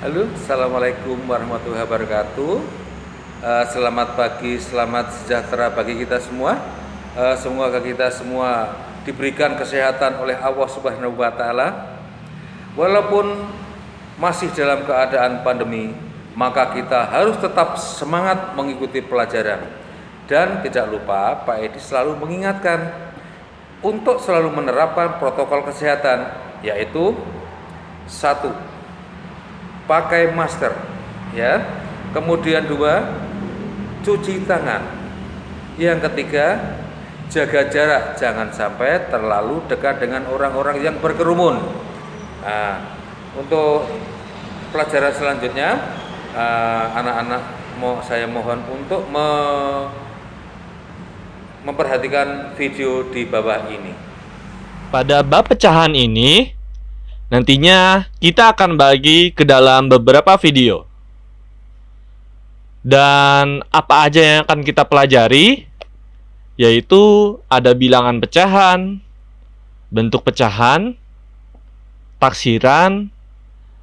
Halo, Assalamualaikum warahmatullahi wabarakatuh. Selamat pagi, selamat sejahtera bagi kita semua. Semoga kita semua diberikan kesehatan oleh Allah Subhanahu wa Ta'ala. Walaupun masih dalam keadaan pandemi, maka kita harus tetap semangat mengikuti pelajaran. Dan tidak lupa, Pak Edi selalu mengingatkan untuk selalu menerapkan protokol kesehatan, yaitu satu, pakai masker, ya. Kemudian dua, cuci tangan. Yang ketiga, jaga jarak, jangan sampai terlalu dekat dengan orang-orang yang berkerumun. Nah, untuk pelajaran selanjutnya, anak-anak saya mohon untuk memperhatikan video di bawah ini. Pada bab pecahan ini, nantinya kita akan bagi ke dalam beberapa video. Dan apa aja yang akan kita pelajari? Yaitu ada bilangan pecahan, bentuk pecahan, taksiran,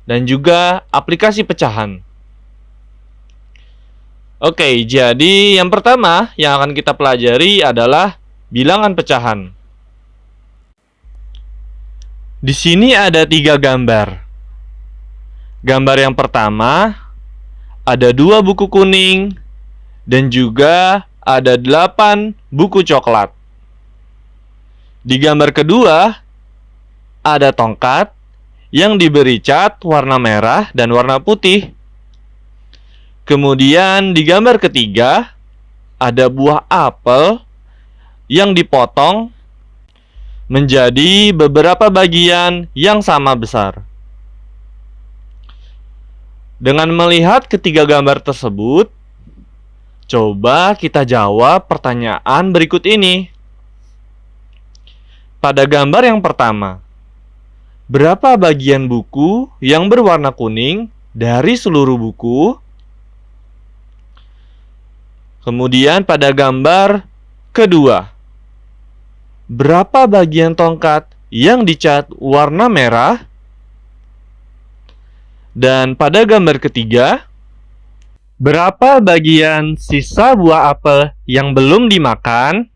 dan juga aplikasi pecahan. Oke, jadi yang pertama yang akan kita pelajari adalah bilangan pecahan. Di sini ada 3 gambar. Gambar yang pertama ada 2 buku kuning dan juga ada 8 buku coklat. Di gambar kedua ada tongkat yang diberi cat warna merah dan warna putih. Kemudian di gambar ketiga ada buah apel yang dipotong menjadi beberapa bagian yang sama besar. Dengan melihat ketiga gambar tersebut, coba kita jawab pertanyaan berikut ini. Pada gambar yang pertama, berapa bagian buku yang berwarna kuning dari seluruh buku? Kemudian pada gambar kedua, berapa bagian tongkat yang dicat warna merah? Dan pada gambar ketiga, berapa bagian sisa buah apel yang belum dimakan?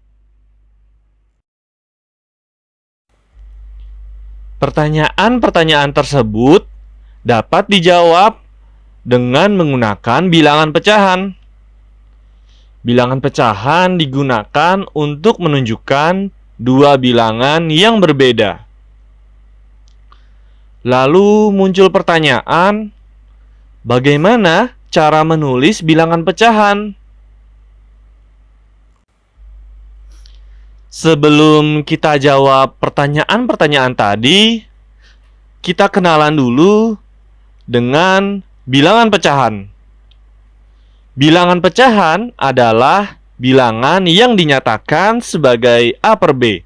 Pertanyaan-pertanyaan tersebut dapat dijawab dengan menggunakan bilangan pecahan. Bilangan pecahan digunakan untuk menunjukkan 2 bilangan yang berbeda. Lalu muncul pertanyaan, bagaimana cara menulis bilangan pecahan? Sebelum kita jawab pertanyaan-pertanyaan tadi, kita kenalan dulu dengan bilangan pecahan. Bilangan pecahan adalah bilangan yang dinyatakan sebagai A per B.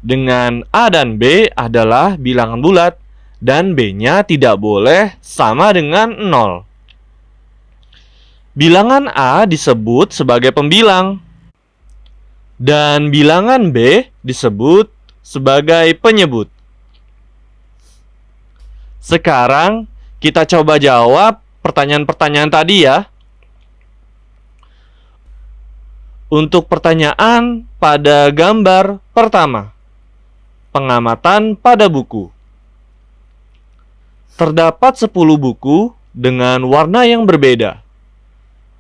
Dengan A dan B adalah bilangan bulat dan B-nya tidak boleh sama dengan 0. Bilangan A disebut sebagai pembilang dan bilangan B disebut sebagai penyebut. Sekarang kita coba jawab pertanyaan-pertanyaan tadi ya. Untuk pertanyaan pada gambar pertama, pengamatan pada buku. Terdapat 10 buku dengan warna yang berbeda.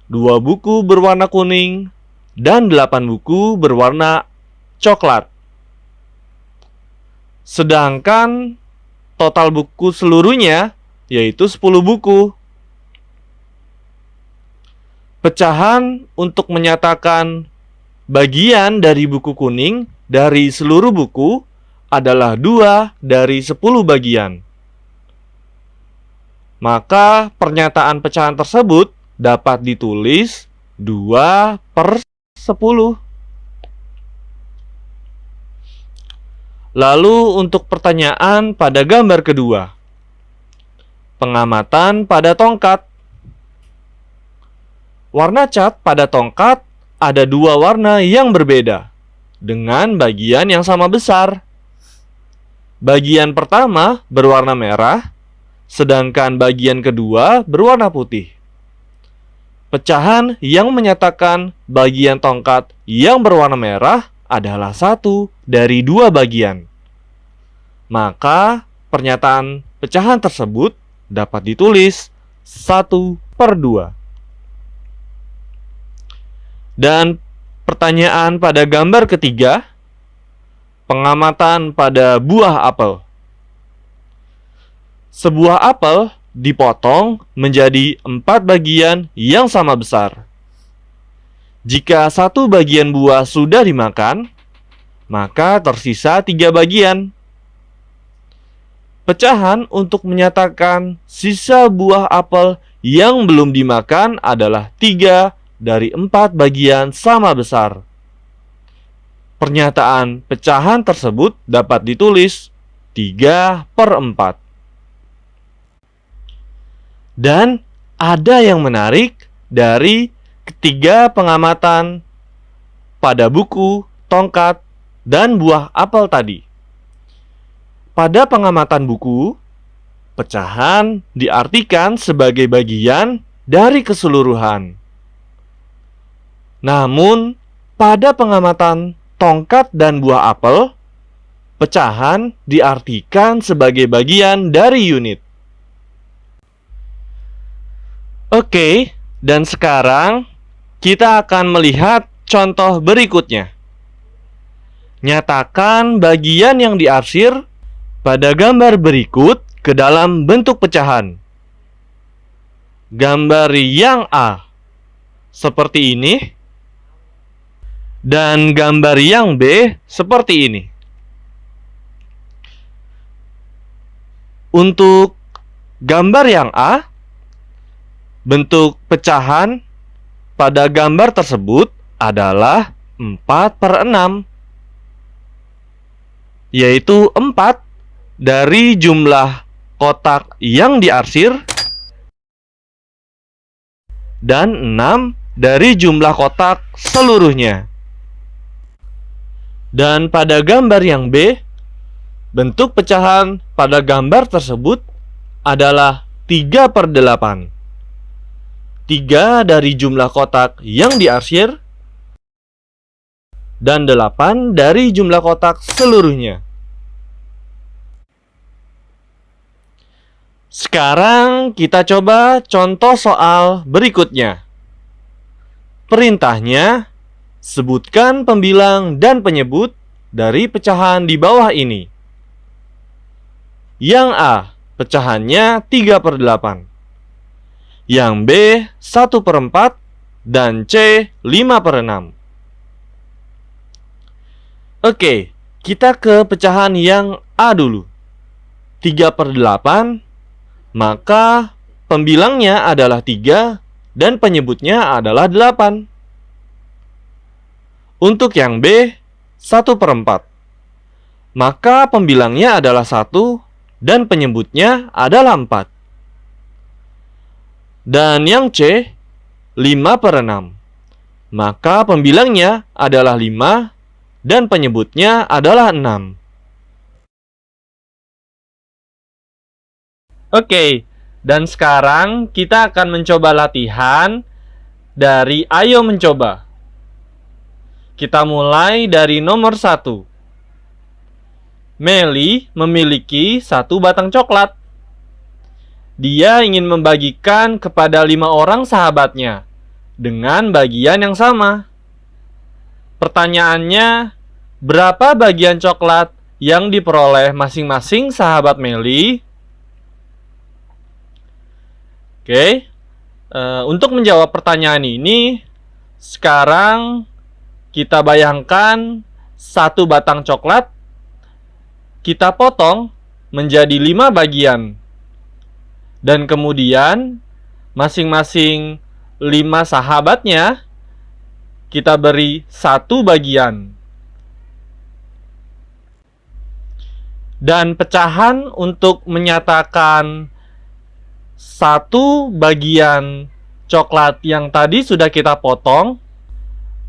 2 buku berwarna kuning dan 8 buku berwarna coklat. Sedangkan total buku seluruhnya yaitu 10 buku. Pecahan untuk menyatakan bagian dari buku kuning dari seluruh buku adalah 2 dari 10 bagian. Maka pernyataan pecahan tersebut dapat ditulis 2 per 10. Lalu untuk pertanyaan pada gambar kedua, pengamatan pada tongkat. Warna cat pada tongkat ada 2 warna yang berbeda dengan bagian yang sama besar. Bagian pertama berwarna merah, sedangkan bagian kedua berwarna putih. Pecahan yang menyatakan bagian tongkat yang berwarna merah adalah satu dari dua bagian. Maka pernyataan pecahan tersebut dapat ditulis 1/2. Dan pertanyaan pada gambar ketiga, pengamatan pada buah apel. Sebuah apel dipotong menjadi 4 bagian yang sama besar. Jika satu bagian buah sudah dimakan, maka tersisa 3 bagian. Pecahan untuk menyatakan sisa buah apel yang belum dimakan adalah 3 dari 4 bagian sama besar. Pernyataan pecahan tersebut dapat ditulis 3/4. Dan ada yang menarik dari ketiga pengamatan pada buku, tongkat, dan buah apel tadi. Pada pengamatan buku, pecahan diartikan sebagai bagian dari keseluruhan. Namun, pada pengamatan tongkat dan buah apel, pecahan diartikan sebagai bagian dari unit. Oke, dan sekarang kita akan melihat contoh berikutnya. Nyatakan bagian yang diarsir pada gambar berikut ke dalam bentuk pecahan. Gambar yang A seperti ini, dan gambar yang B seperti ini. Untuk gambar yang A, bentuk pecahan pada gambar tersebut adalah 4/6, yaitu 4 dari jumlah kotak yang diarsir dan 6 dari jumlah kotak seluruhnya. Dan pada gambar yang B, bentuk pecahan pada gambar tersebut adalah 3/8. 3 dari jumlah kotak yang diarsir dan 8 dari jumlah kotak seluruhnya. Sekarang kita coba contoh soal berikutnya. Perintahnya, sebutkan pembilang dan penyebut dari pecahan di bawah ini. Yang A, pecahannya 3/8. Yang B, 1/4. Dan C, 5/6. Oke, kita ke pecahan yang A dulu. 3/8, maka pembilangnya adalah 3 dan penyebutnya adalah 8. Untuk yang B, 1/4, maka pembilangnya adalah 1 dan penyebutnya adalah 4. Dan yang C, 5/6, maka pembilangnya adalah 5 dan penyebutnya adalah 6. Oke, dan sekarang kita akan mencoba latihan dari Ayo Mencoba. Kita mulai dari nomor 1. Meli memiliki 1 batang coklat. Dia ingin membagikan kepada 5 orang sahabatnya dengan bagian yang sama. Pertanyaannya, berapa bagian coklat yang diperoleh masing-masing sahabat Meli? Oke, untuk menjawab pertanyaan ini, sekarang kita bayangkan 1 batang coklat kita potong menjadi 5 bagian. Dan kemudian masing-masing 5 sahabatnya kita beri 1 bagian. Dan pecahan untuk menyatakan 1 bagian coklat yang tadi sudah kita potong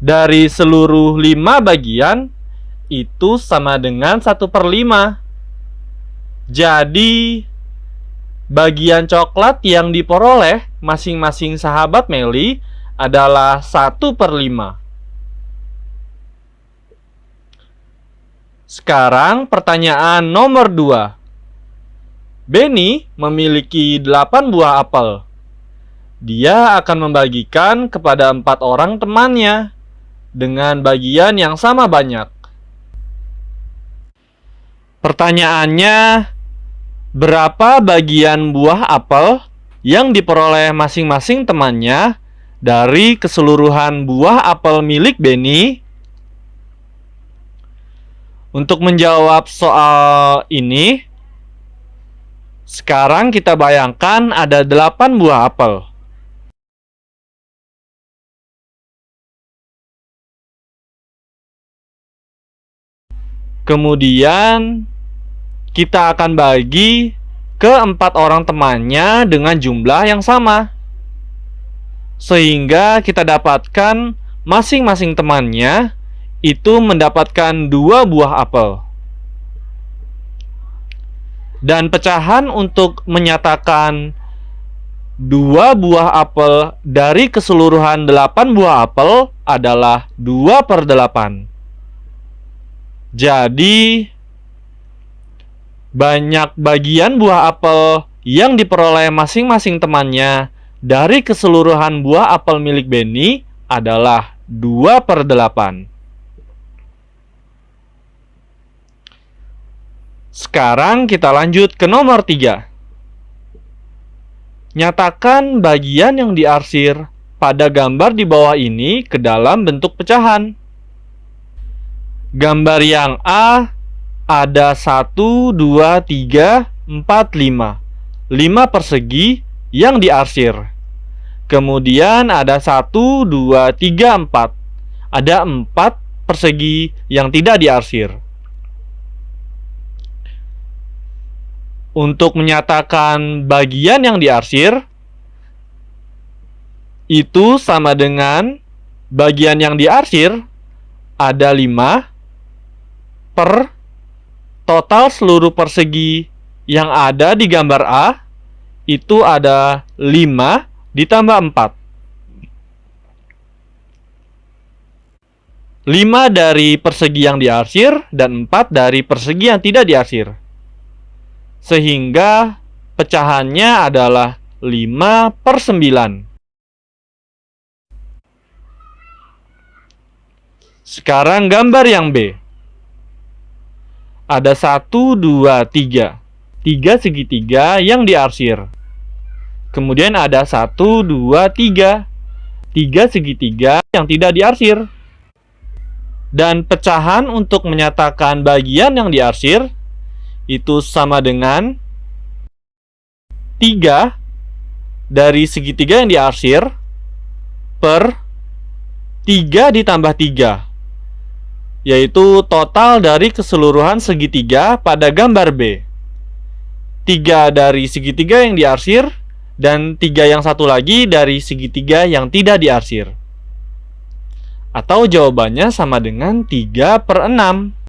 dari seluruh 5 bagian itu sama dengan 1/5. Jadi bagian coklat yang diperoleh masing-masing sahabat Meli adalah 1/5. Sekarang pertanyaan nomor 2. Benny memiliki 8 buah apel. Dia akan membagikan kepada 4 orang temannya dengan bagian yang sama banyak. Pertanyaannya, berapa bagian buah apel yang diperoleh masing-masing temannya dari keseluruhan buah apel milik Benny? Untuk menjawab soal ini, sekarang kita bayangkan ada 8 buah apel. Kemudian kita akan bagi ke 4 orang temannya dengan jumlah yang sama, sehingga kita dapatkan masing-masing temannya itu mendapatkan 2 buah apel. Dan pecahan untuk menyatakan 2 buah apel dari keseluruhan 8 buah apel adalah 2/8. Jadi, banyak bagian buah apel yang diperoleh masing-masing temannya dari keseluruhan buah apel milik Benny adalah 2/8. Sekarang kita lanjut ke nomor 3. Nyatakan bagian yang diarsir pada gambar di bawah ini ke dalam bentuk pecahan. Gambar yang A ada 1, 2, 3, 4, 5. 5 persegi yang diarsir. Kemudian ada 1, 2, 3, 4. Ada 4 persegi yang tidak diarsir. Untuk menyatakan bagian yang diarsir, itu sama dengan bagian yang diarsir ada 5 per total seluruh persegi yang ada di gambar A, itu ada 5 ditambah 4. 5 dari persegi yang diarsir dan 4 dari persegi yang tidak diarsir. Sehingga pecahannya adalah 5/9. Sekarang gambar yang B. Ada 1, 2, 3. 3 segitiga yang diarsir. Kemudian ada 1, 2, 3. 3 segitiga yang tidak diarsir. Dan pecahan untuk menyatakan bagian yang diarsir itu sama dengan 3 dari segitiga yang diarsir per 3 ditambah 3, yaitu total dari keseluruhan segitiga pada gambar B. 3 dari segitiga yang diarsir dan 3 yang satu lagi dari segitiga yang tidak diarsir. Atau jawabannya sama dengan 3/6.